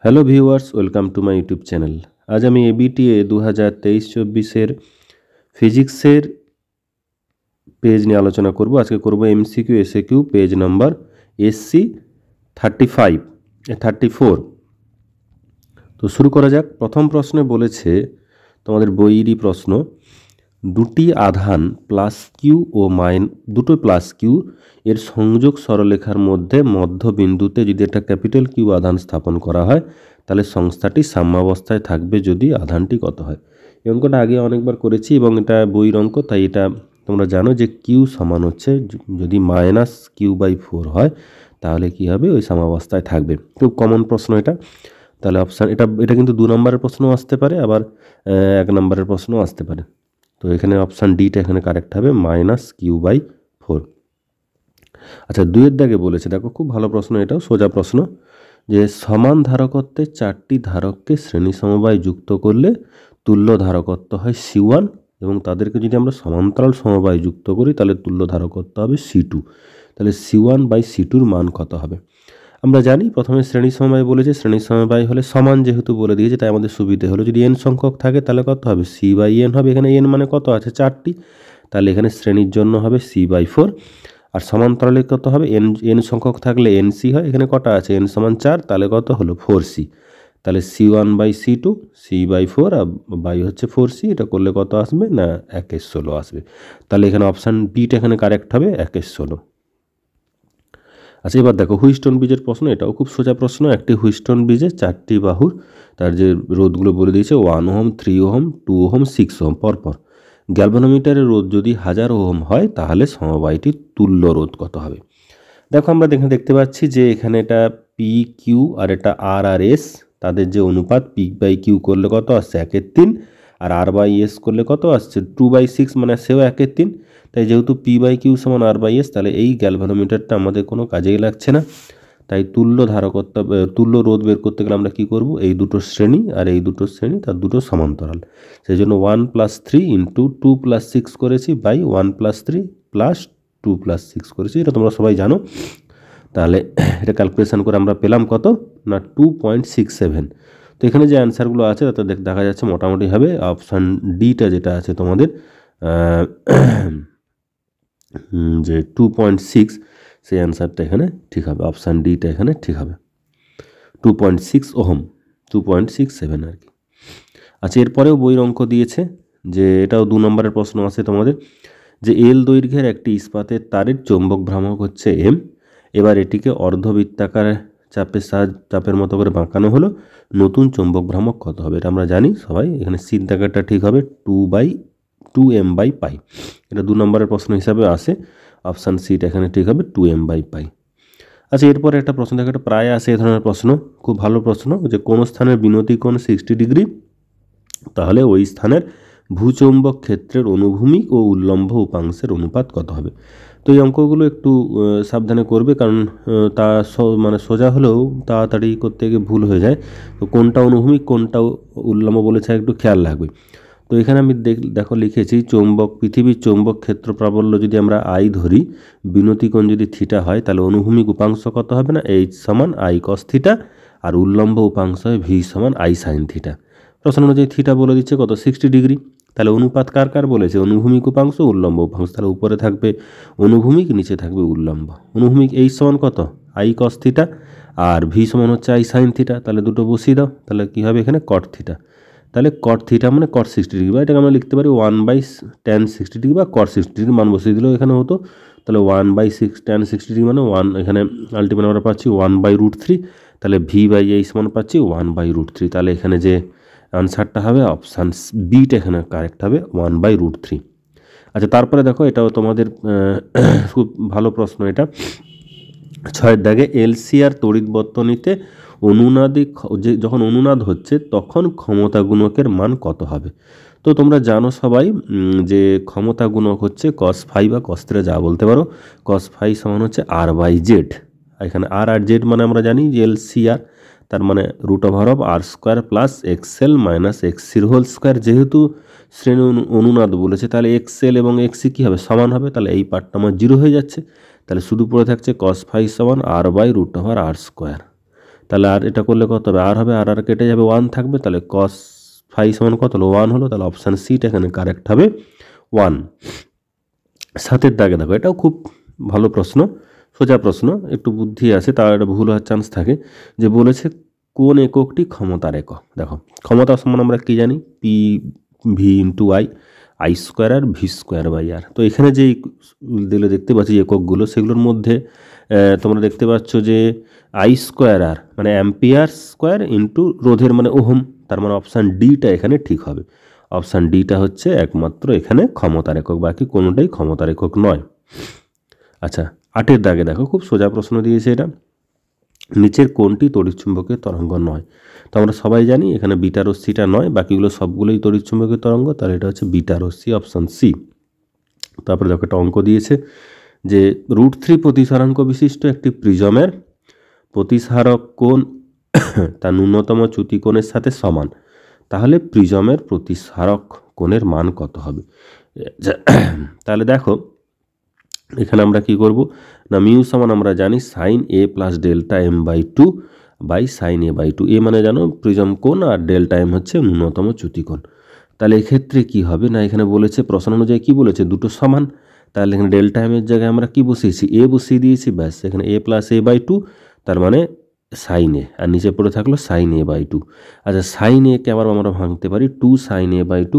Hello viewers, welcome to my YouTube channel. আজ আমি ABTA 2023-24 ফিজিক্সের পেজ নিয়ে আলোচনা করব। আজকে করব MCQ SAQ page number SC 34। তো শুরু করা যাক। প্রথম প্রশ্নে বলেছে, তোমাদের বইয়েরই প্রশ্ন, দুটি আধান প্লাস কিউ ও দুটো প্লাস কিউ এর সংযোগ সরলরেখার মধ্যে মধ্যবিন্দুতে যদি একটা ক্যাপিটাল কিউ আধান স্থাপন করা হয় তাহলে সংস্থাটি সাম্যাবস্থায় থাকবে যদি আধানটি কত হয়। এই অঙ্কটা আগে অনেকবার করেছি এবং এটা বইয়ের অঙ্ক, তাই এটা তোমরা জানো যে কিউ সমান হচ্ছে যদি -q/4 হয় তাহলে কি হবে, ওই সাম্যাবস্থায় থাকবে। খুব কমন প্রশ্ন এটা। তাহলে অপশান এটা কিন্তু 2 নম্বরের প্রশ্নও আসতে পারে, আবার 1 নম্বরের প্রশ্নও আসতে পারে। তো এখানে অপশান ডিটা এখানে কারেক্ট হবে, -q/4। আচ্ছা, 2-এর দাগে বলেছে, দেখো খুব ভালো প্রশ্ন, এটাও সোজা প্রশ্ন, যে সমান ধারকত্বে 4টি ধারককে শ্রেণী সমবায় যুক্ত করলে তুল্য ধারকত্ব হয় C1 এবং তাদেরকে যদি আমরা সমান্তরাল সমবায় যুক্ত করি তাহলে তুল্য ধারকত্ব হবে C2। তাহলে C1/C2-র মান কত হবে? আমরা জানি প্রথমে শ্রেণী সমবায় বলেছে, শ্রেণী সমবায় হলে সমান যেহেতু বলে দিয়েছে তাই আমাদের সুবিধে হলো, যদি n সংখ্যক থাকে তাহলে কত হবে, C/n হবে। এখানে n মানে কত আছে, 4টি, তাহলে এখানে শ্রেণীর জন্য হবে C/4। আর সমান্তরালে কত হবে, n সংখ্যক থাকলে nc হয়, এখানে কটা আছে, n = 4, তাহলে কত হলো 4c। তাহলে C1/C2 C/4 আর বাই হচ্ছে 4c, এটা করলে কত আসবে না 1/16 আসবে। তাহলে এখানে অপশান বিটা এখানে কারেক্ট হবে, 1/16। আচ্ছা, এবার দেখো হুইস্টন ব্রিজের প্রশ্ন, এটাও খুব সোজা প্রশ্ন। একটি হুইস্টন ব্রিজে 4টি বাহুর তার যে রোধগুলো বলে দিয়েছে 1 ওহম, 3 ওহম, 2 ওহম, 6 ওহম পরপর। গ্যালভানোমিটারের রোধ যদি 1000 ওহম হয় তাহলে সমবায়টির তুল্য রোধ কত হবে? দেখো আমরা দেখতে পাচ্ছি যে এখানে এটা পি কিউ আর এটা আর আর এস, তাদের যে অনুপাত P/Q করলে কত আসছে 1/3, আর R/S করলে কত আসছে 2/6, মানে সেও 1/3। তাই যেহেতু P/Q সমান R/S, তাহলে এই গ্যালভানোমিটারটা আমাদের কোনো কাজেই লাগছে না। তাই তুল্য ধারকত্ব তুল্য রোধ বের করতে গেলে আমরা কি করব, এই দুটো শ্রেণী আর এই দুটো শ্রেণী তার দুটো সমান্তরাল, সেই জন্য 1 + 3 × 2 + 6 করেছি বাই 1 + 3 + 2 + 6 করেছি, এটা তোমরা সবাই জানো। তাহলে এটা ক্যালকুলেশন করে আমরা পেলাম কত না 2.67। তো এখানে যে অ্যান্সারগুলো আছে তাতে দেখা যাচ্ছে মোটামুটি হবে অপশান ডিটা যেটা আছে তোমাদের যে 2.6, সেই অ্যান্সারটা এখানে ঠিক হবে, অপশান ডিটা এখানে ঠিক হবে, 2.6 ওহম, 2.67 আর কি। আচ্ছা, এরপরেও বইয়ের অঙ্ক দিয়েছে, যে এটাও 2 নম্বরের প্রশ্ন আছে তোমাদের, যে এল দৈর্ঘ্যের একটি ইস্পাতের তারের চৌম্বক ভ্রামক হচ্ছে m। এবার এটিকে অর্ধবৃত্তাকার চাপের মতো করে বাঁকানো হলো, নতুন চৌম্বক ভ্রামক কত হবে? এটা আমরা জানি সবাই, এখানে সির দাগাটা ঠিক হবে 2m/π। এটা 2 নম্বরের প্রশ্ন হিসাবে আসে, অপশান সিটা এখানে ঠিক হবে 2m/π। আচ্ছা, এরপরে একটা প্রশ্ন দেখো, এটা প্রায় আসে এই ধরনের প্রশ্ন, খুব ভালো প্রশ্ন, যে কোন স্থানের বিনতি কোণ 60 ডিগ্রি, তাহলে ওই স্থানের ভূচৌম্বক ক্ষেত্রের অনুভূমিক ও উল্লম্ব উপাংশের অনুপাত কত হবে? তো এই অঙ্কগুলো একটু সাবধানে করবে, কারণ তা মানে সোজা হলেও তাড়াতাড়ি করতে গিয়ে ভুল হয়ে যায়। তো কোনটা অনুভূমিক কোনটা উল্লম্ব বলেছে একটু খেয়াল রাখবে। তো এখানে আমি দেখো লিখেছি, পৃথিবীর চৌম্বক ক্ষেত্র প্রাবল্য যদি আমরা আই ধরি, বিনতি কোণ যদি থিটা হয়, তাহলে অনুভূমিক উপাংশ কত হবে না H = I cos θ, আর উল্লম্ব উপাংশ হয় V = I sin θ। প্রশ্ন অনুযায়ী থিটা বলে দিচ্ছে কত 60 ডিগ্রি, তাহলে অনুপাত কার কার বলেছে, অনুভূমিক উপাংশ উল্লম্ব উপাংশ, তাহলে উপরে থাকবে অনুভূমিক, নিচে থাকবে উল্লম্ব। অনুভূমিক H = কত I cos θ, আর V = হচ্ছে I sin θ, তাহলে দুটো বসিয়ে দাও, তাহলে কি হবে এখানে cot θ। তাহলে cot θ মানে cot 60 ডিগ্রি, বা এটাকে আমরা লিখতে পারি 1/tan 60 ডিগ্রি, বা cot 60 ডিগ্রি মান বসিয়ে দিলেও এখানে হতো। তাহলে 1/tan 60 ডিগ্রি মানে 1, এখানে আলটিমেট আমরা পাচ্ছি 1/√3, তাহলে V/H মান পাচ্ছি 1/√3। তাহলে এখানে যে আনসারটা হবে অপশান বিটা এখানে কারেক্ট হবে 1/√3। আচ্ছা, তারপরে দেখো এটাও তোমাদের খুব ভালো প্রশ্ন, এটা 6-এর দাগে LCR তড়িৎ বর্তনীতে যখন অনুনাদ হচ্ছে তখন ক্ষমতা গুণকের মান কত হবে? তো তোমরা জানো সবাই যে ক্ষমতা গুণক হচ্ছে cos φ বা cos θ, যা বলতে পারো। cos φ সমান হচ্ছে R/Z। এখানে R আর Z মানে আমরা জানি যে LCR, তার মানে √R² + XL - XC²। যেহেতু শ্রেণী অনুনাদ বলেছে, তাহলে XL এবং XC কী হবে, সমান হবে, তাহলে এই পার্টটা আমার 0 হয়ে যাচ্ছে। তাহলে শুধু পড়ে থাকছে cos φ = R/√R²। তাহলে আর এটা করলে কত হবে, আর হবে, আর কেটে যাবে, 1 থাকবে, তাহলে cos ফাই সমান কত হলো, 1 হলো। তাহলে অপশান সিটা এখানে কারেক্ট হবে 1। 7 দাগে দেখো, এটাও খুব ভালো প্রশ্ন, সোজা প্রশ্ন, একটু বুদ্ধি আছে, তার একটা ভুল হওয়ার চান্স থাকে। যে বলেছে কোন এককটি ক্ষমতার একক। দেখো ক্ষমতা সমান আমরা কি জানি, P V into I square R V square by R. তো এখানে যে দিলে দেখতে পাচ্ছি এককগুলো, সেগুলোর মধ্যে তোমরা দেখতে পাচ্ছ যে আই স্কোয়ার আর মানে অ্যাম্পিয়ার স্কোয়ার ইন্টু রোধের মানে ওহম, তার মানে অপশান ডিটা এখানে ঠিক হবে। অপশান ডিটা হচ্ছে একমাত্র এখানে ক্ষমতার একক, বাকি কোনোটাই ক্ষমতার একক নয়। আচ্ছা 8 দাগে দেখো, খুব সোজা প্রশ্ন দিয়েছে এটা, নিচের কোনটি তড়িৎচুম্বকের তরঙ্গ নয়। তো আমরা সবাই জানি এখানে বিটা রশ্মিটা নয়, বাকিগুলো সবগুলোই তড়িৎচুম্বকের তরঙ্গ, তাহলে এটা হচ্ছে বিটা রশ্মি, অপশান সি। তারপরে দেখো একটা অঙ্ক দিয়েছে যে √3 প্রতিসারাঙ্ক বিশিষ্ট একটি প্রিজমের প্রতিসারক কোণ তার ন্যূনতম চ্যুতি কোণের সাথে সমান, তাহলে প্রিজমের প্রতিসারক কোণের মান কত হবে। তাহলে দেখো এখানে আমরা কি করব না, মিউ সমান আমরা জানি sine A plus delta M by 2 by sine A by 2। এ মানে জানো প্রিজম কোণ, আর ডেল্টা এম হচ্ছে ন্যূনতম চ্যুতি কোণ। তাহলে এক্ষেত্রে কি হবে না, এখানে বলেছে প্রশ্ন অনুযায়ী কি বলেছে, দুটো সমান, তাহলে এখানে ডেল্টা এম এর জায়গায় আমরা কি বসিয়েছি, এ বসিয়ে দিয়েছি, ব্যাস এখানে এ প্লাস এ বাই 2, তার মানে সাইন এ, আর নিচে পড়ে থাকলো সাইন এ বাই 2। আচ্ছা সাইন একে আবার আমরা ভাঙতে পারি 2 sine A by 2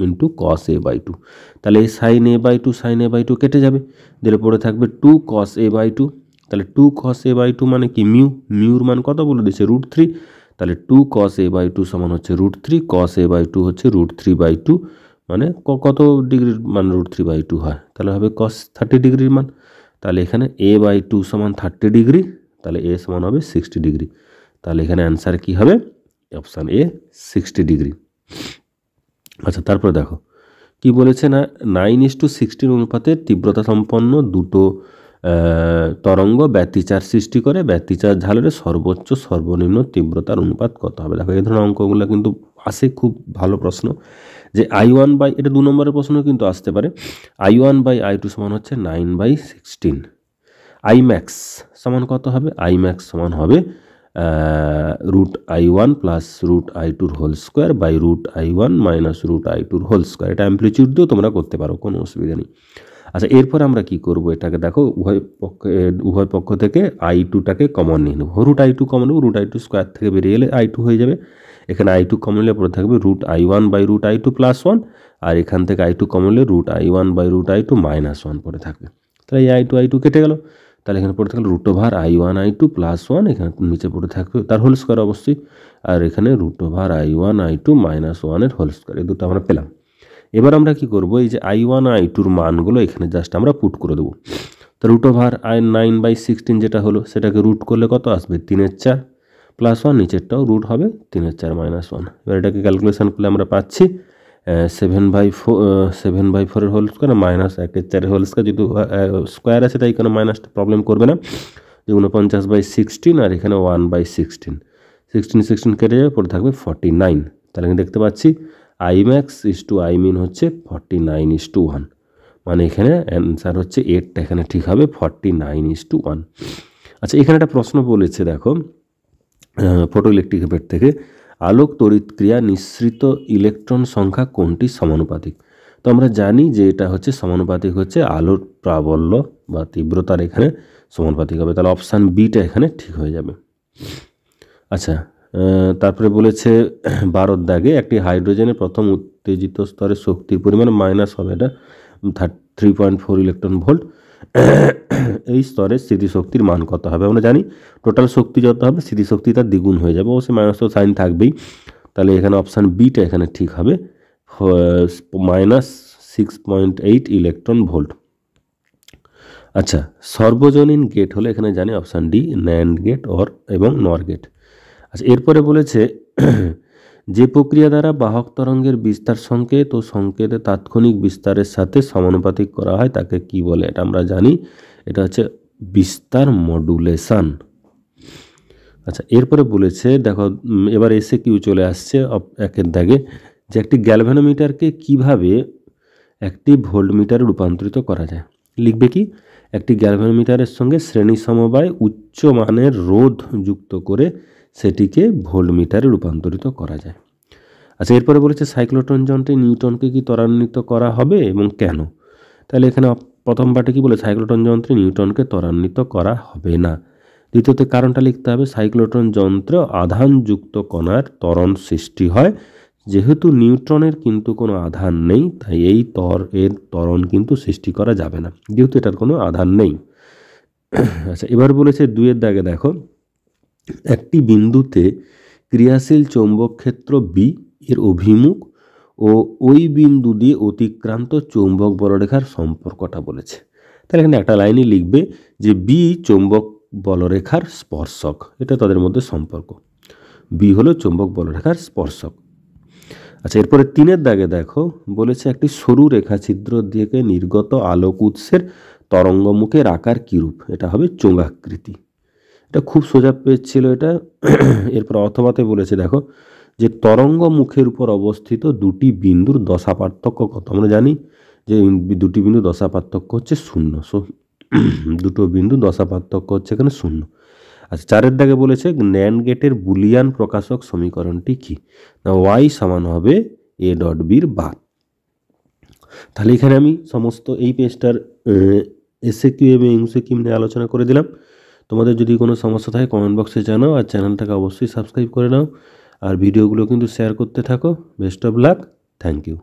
into cos A by 2। তাহলে এই sine A by 2 sine A by 2 কেটে যাবে, দিলে পড়ে থাকবে 2 কস এ বাই 2। তাহলে 2 কস এ বাই 2 মানে কি মিউর মান কত বলে দিয়েছে, √3। তাহলে 2 কস এ বাই 2 সমান হচ্ছে √3, কস এ বাই 2 হচ্ছে √3 বাই 2, মানে কত ডিগ্রির মান √3 বাই 2 হয়, তাহলে হবে কস 30 ডিগ্রির মান। তাহলে এখানে এ বাই 2 সমান 30 ডিগ্রি, তাহলে এ সমান হবে 60 ডিগ্রি। তাহলে এখানে অ্যান্সার কি হবে, অপশান এ 60 ডিগ্রি। আচ্ছা তারপরে দেখো কি বলেছে না, 9:16 অনুপাতে তীব্রতা সম্পন্ন দুটো তরঙ্গ ব্যতিচার সৃষ্টি করে, ব্যতিচার ঝালরে সর্বোচ্চ সর্বনিম্ন তীব্রতার অনুপাত কত হবে। দেখো এই ধরনের অঙ্কগুলো কিন্তু আসে, খুব ভালো প্রশ্ন। যে I1 বাই, এটা 2 নম্বরের প্রশ্ন কিন্তু আসতে পারে, I1 বাই I2 সমান হচ্ছে 9/16। আইম্যাক্স সমান কত হবে, আইম্যাক্স সমান হবে √I1 plus √I2 whole square by √I1 minus √I2 whole square. এটা অ্যাম্পলিটিউড দিয়েও তোমরা করতে পারো, কোনো অসুবিধা নেই। আচ্ছা এরপর আমরা কি করব, এটাকে দেখো উভয় পক্ষ থেকে I2টাকে কমন নিয়ে নেব। √I2 কমন নেব, √I2 স্কোয়ার থেকে বেরিয়ে এলে I2 হয়ে যাবে। এখানে I2 কমন নিলে পরে থাকবে √I1 বাই √I2 প্লাস 1, আর এখান থেকে I2 কমন নিলে √I1 বাই √I2 মাইনাস 1 পরে থাকবে। তাহলে এই I2 কেটে গেল, তাহলে এখানে পড়ে থাকলো √I1 I2 প্লাস 1, এখানে নিচে পড়ে থাকবে তার হোল স্কোয়ার অবশ্যই, আর এখানে √I1 I2 minus 1 whole square, এই দুটো আমরা পেলাম। এবার আমরা কি করব, এই যে I1 I2 মানগুলো এখানে জাস্ট আমরা পুট করে দেবো। তো √9/16 যেটা হলো সেটাকে রুট করলে কত আসবে, 3/4 প্লাস 1, নিচেরটাও রুট হবে 3/4 মাইনাস 1। এবার এটাকে ক্যালকুলেশন করলে আমরা পাচ্ছি 7/4 whole square minus 1/4 whole square, যেহেতু স্কোয়ার আছে তাই কোনো মাইনাসটা প্রবলেম করবে না, যে 49/16, আর এখানে 1/16, 16 কেটে যাবে, পরে থাকবে 49। তাহলে এখানে দেখতে পাচ্ছি আইম্যাক্স ইস টু আইমিন হচ্ছে 49:1, মানে এখানে অ্যান্সার হচ্ছে 8টা এখানে ঠিক হবে 49:1। আচ্ছা এখানে একটা প্রশ্ন বলেছে দেখো, ফটো ইলেকট্রিক এফেক্ট থেকে, আলোক তড়িৎ ক্রিয়া নিঃসৃত ইলেকট্রন সংখ্যা কোনটি সমানুপাতিক। তো আমরা জানি যে এটা হচ্ছে সমানুপাতিক হচ্ছে আলোর প্রাবল্য বা তীব্রতার এখানে সমানুপাতিক হবে, তাহলে অপশান বিটা এখানে ঠিক হয়ে যাবে। আচ্ছা তারপরে বলেছে 12 দাগে একটি হাইড্রোজেনের প্রথম উত্তেজিত স্তরের শক্তির পরিমাণ মাইনাস হবে, এটা 3.4 ইলেকট্রন ভোল্ট। এই স্তরের স্থিতিশক্তির মান কত হবে, আমরা জানি টোটাল শক্তি যত হবে স্থিতিশক্তি তার দ্বিগুণ হয়ে যাবে, অবশ্যই মাইনাস তো সাইন থাকবেই। তাহলে এখানে অপশান বিটা এখানে ঠিক হবে, -6.8 ইলেকট্রন ভোল্ট। আচ্ছা সর্বজনীন গেট হলে এখানে জানি অপশান ডি, ন্যান্ড গেট এবং নর গেট। আচ্ছা এরপরে বলেছে যে প্রক্রিয়া দ্বারা বাহক তরঙ্গের বিস্তার সংকেত ও সংকেতের তাৎক্ষণিক বিস্তারের সাথে সমানুপাতিক করা হয় তাকে কি বলে, এটা আমরা জানি, এটা হচ্ছে বিস্তার মডুলেশন। আচ্ছা এরপরে বলেছে দেখো, এবার এসে কিউ চলে আসছে 1 দাগে, যে একটি গ্যালভানোমিটারকে কিভাবে একটি ভোল্টমিটারে রূপান্তরিত করা যায়। লিখবে কি, একটি গ্যালভানোমিটারের সঙ্গে শ্রেণী সমবায় উচ্চ মানের রোধ যুক্ত করে সেটিকে ভোল্টমিটারে রূপান্তরিত করা যায়। আচ্ছা, এরপরে বলেছে সাইক্লোট্রন যন্ত্রে নিউটনকে কি ত্বরান্বিত করা হবে এবং কেন? তাহলে এখানে প্রথম পার্টে কি বলে, সাইক্লোট্রন যন্ত্রে নিউটনকে ত্বরান্বিত করা হবে না। দ্বিতীয়তে কারণটা লিখতে হবে, সাইক্লোট্রন যন্ত্রে আধানযুক্ত কণার ত্বরণ সৃষ্টি হয়, যেহেতু নিউট্রনের কিন্তু কোনো আধান নেই তাই এর ত্বরণ কিন্তু সৃষ্টি করা যাবে না, যেহেতু এটার কোনো আধান নেই। আচ্ছা, এবার বলেছে 2 দাগে দেখো, একটি বিন্দুতে ক্রিয়াশীল চৌম্বক ক্ষেত্র বি এর অভিমুখ ও ওই বিন্দু দিয়ে অতিক্রান্ত চৌম্বক বলরেখার সম্পর্কটা বলেছে। তাহলে এখানে একটা লাইনই লিখবে যে বি চৌম্বক বলরেখার স্পর্শক, এটা তাদের মধ্যে সম্পর্ক। বি হলো চৌম্বক বলরেখার স্পর্শক। আচ্ছা, এরপরে 3 দাগে দেখো, বলেছে একটি সরু রেখাছিদ্র থেকে নির্গত আলোক উৎসের তরঙ্গমুখের আকার কিরূপ? এটা হবে চোঙাকৃতি। এটা খুব সোজা পেজ ছিল এটা। এরপর অথবাতে বলেছে দেখো যে তরঙ্গ মুখের উপর অবস্থিত দুটি বিন্দুর দশা পার্থক্য কত? আমরা জানি যে দুটি বিন্দু দশা পার্থক্য হচ্ছে 0। সো দুটো বিন্দু দশা পার্থক্য হচ্ছে এখানে 0। আচ্ছা, 4 দাগে বলেছে ন্যান্ড গেটের বুলিয়ান প্রকাশক সমীকরণটি কি? না ওয়াই সমান হবে এ ডট বির বার। তাহলে এখানে আমি সমস্ত এই পেজটার এসএকিউ এবং এমসিকিউ নিয়ে আলোচনা করে দিলাম। তোমাদের যদি কোনো সমস্যা থাকে কমেন্ট বক্সে জানাও, আর চ্যানেলটাকে অবশ্যই সাবস্ক্রাইব করে নাও, আর ভিডিওগুলো কিন্তু শেয়ার করতে থাকো। Best of luck, thank you.